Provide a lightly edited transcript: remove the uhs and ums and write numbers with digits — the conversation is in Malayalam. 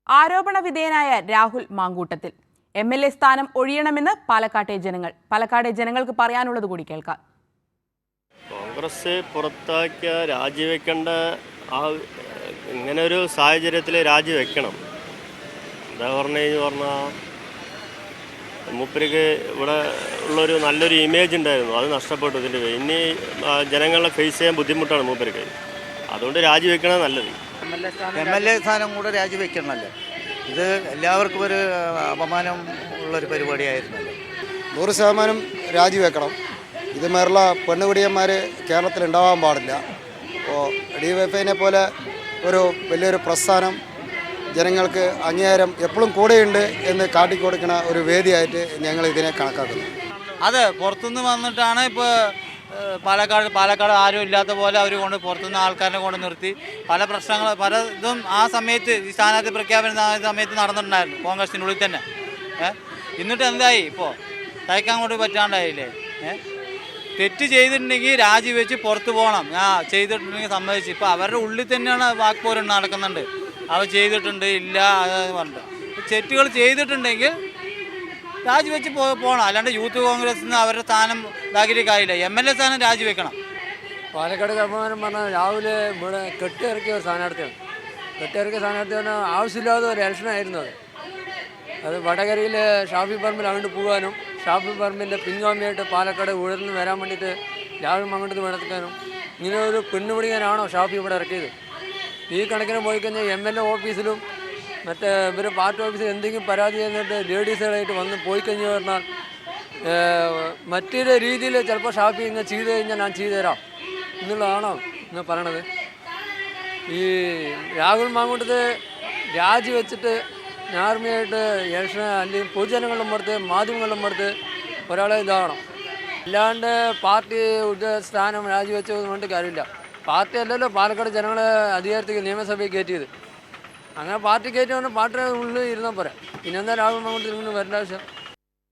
ആരോപണ വിധേയനായ രാഹുൽ മാങ്കൂട്ടത്തിൽ MLA സ്ഥാനം ഒഴിയണമെന്ന് പാലക്കാട്ടെ ജനങ്ങൾക്ക് പറയാനുള്ളത് കൂടി കേൾക്കാം. കോൺഗ്രസ് പുറത്താക്കിയ രാജിവെക്കേണ്ട ഇങ്ങനെ ഒരു സാഹചര്യത്തിൽ രാജിവെക്കണം. എന്താ പറഞ്ഞാൽ മൂപ്പർക്ക് ഇവിടെ ഉള്ളൊരു നല്ലൊരു ഇമേജ് ഉണ്ടായിരുന്നു, അത് നഷ്ടപ്പെട്ടു. ഇതിൻ്റെ ഇനി ജനങ്ങളെ ഫേസ് ചെയ്യാൻ ബുദ്ധിമുട്ടാണ് മൂപ്പർക്ക്. അതുകൊണ്ട് രാജിവെക്കണത് നല്ലത്. MLA സ്ഥാനം കൂടെ രാജിവെക്കണമല്ലോ. ഇത് എല്ലാവർക്കും ഒരു അപമാനം ഉള്ളൊരു പരിപാടിയായിരുന്നല്ലോ. 100% രാജിവെക്കണം. ഇതുമാരുള്ള പെണ്ണുപിടിയന്മാർ കേരളത്തിൽ ഉണ്ടാവാൻ പാടില്ല. അപ്പോൾ DYFIനെ പോലെ ഒരു വലിയൊരു പ്രസ്ഥാനം ജനങ്ങൾക്ക് അംഗീകാരം എപ്പോഴും കൂടെയുണ്ട് എന്ന് കാട്ടിക്കൊടുക്കുന്ന ഒരു വേദിയായിട്ട് ഞങ്ങൾ ഇതിനെ കണക്കാക്കുന്നു. അത് പുറത്തുനിന്ന് വന്നിട്ടാണ് ഇപ്പോൾ പാലക്കാട് ആരും ഇല്ലാത്ത പോലെ അവർ പുറത്തുനിന്ന് ആൾക്കാരെ കൊണ്ട് നിർത്തി പല പ്രശ്നങ്ങൾ ഇതും ആ സമയത്ത് ഈ സ്ഥാനാർത്ഥി പ്രഖ്യാപന സമയത്ത് നടന്നിട്ടുണ്ടായിരുന്നു കോൺഗ്രസിനുള്ളിൽ തന്നെ. എന്നിട്ട് എന്തായി? ഇപ്പോൾ തയ്ക്കാൻ കൊണ്ട് പറ്റാണ്ടായില്ലേ? തെറ്റ് ചെയ്തിട്ടുണ്ടെങ്കിൽ രാജിവെച്ച് പുറത്ത് പോകണം. ചെയ്തിട്ടുണ്ടെങ്കിൽ സമ്മതിച്ച്. ഇപ്പോൾ അവരുടെ ഉള്ളിൽ തന്നെയാണ് വാക്പോരം നടക്കുന്നുണ്ട്. അവർ ചെയ്തിട്ടുണ്ട് ഇല്ല പറഞ്ഞിട്ട്. തെറ്റുകൾ ചെയ്തിട്ടുണ്ടെങ്കിൽ രാജിവെച്ച് പോകണം. അല്ലാണ്ട് യൂത്ത് കോൺഗ്രസിൽ നിന്ന് അവരുടെ സ്ഥാനം ഇതാക്കിയിട്ട് കാര്യമില്ല. MLA സ്ഥാനം രാജിവെക്കണം. പാലക്കാട് കർമ്മകാരം പറഞ്ഞാൽ രാവിലെ ഇവിടെ കെട്ടിറക്കിയ ഒരു സ്ഥാനാർത്ഥിയാണ്. കെട്ടിറക്കിയ സ്ഥാനാർത്ഥി പറഞ്ഞാൽ ആവശ്യമില്ലാത്ത ഒരു ഇലക്ഷനായിരുന്നു അത് വടകരയിൽ ഷാഫി പറമ്പിൽ അങ്ങോട്ട് പോകാനും ഷാഫി പറമ്പിൻ്റെ പിൻഗാമിയായിട്ട് പാലക്കാട് ഉയർന്ന് വരാൻ വേണ്ടിയിട്ട് രാഹുൽ അങ്ങോട്ട് നടത്താനും ഇങ്ങനെ ഒരു പെണ്ണുപിടിക്കാനാണോ ഷാഫി ഇവിടെ ഇറക്കിയത്? ഈ കണക്കിന് പോയി കഴിഞ്ഞാൽ MLA ഓഫീസിലും മറ്റേ ഇവർ പാർട്ടി ഓഫീസിൽ എന്തെങ്കിലും പരാതി ചെയ്യുന്നിട്ട് ലേഡീസുകളായിട്ട് വന്ന് പോയി കഴിഞ്ഞ് പറഞ്ഞാൽ മറ്റൊരു രീതിയിൽ ചിലപ്പോൾ ഷാഫി ഇങ്ങനെ ചെയ്ത് കഴിഞ്ഞാൽ ഞാൻ ചെയ്തു തരാം എന്നുള്ളതാണോ ഇന്ന് പറയണത്? ഈ രാഹുൽ മാങ്കൂട്ടത്തെ രാജിവെച്ചിട്ട് ആർമിയായിട്ട് ഇലക്ഷൻ അല്ലെങ്കിൽ പൊതുജനങ്ങളുടെ പുറത്ത് മാധ്യമങ്ങളുടെ പുറത്ത് ഒരാളെ ഇതാകണം. അല്ലാണ്ട് പാർട്ടി സ്ഥാനം രാജിവെച്ചത് കൊണ്ട് കാര്യമില്ല. പാർട്ടി അല്ലല്ലോ പാലക്കാട് ജനങ്ങളെ അധികാരത്തിൽ നിയമസഭയിൽ കയറ്റിയത്. അങ്ങനെ പാർട്ടി കയറ്റി പറഞ്ഞാൽ പാർട്ടിയുടെ ഉള്ളിൽ ഇരുന്നാൽ പോരാ. പിന്നെന്താ രാഹുൽ മാങ്കൂട്ടത്തിൽ നിന്ന് വരേണ്ട ആവശ്യം?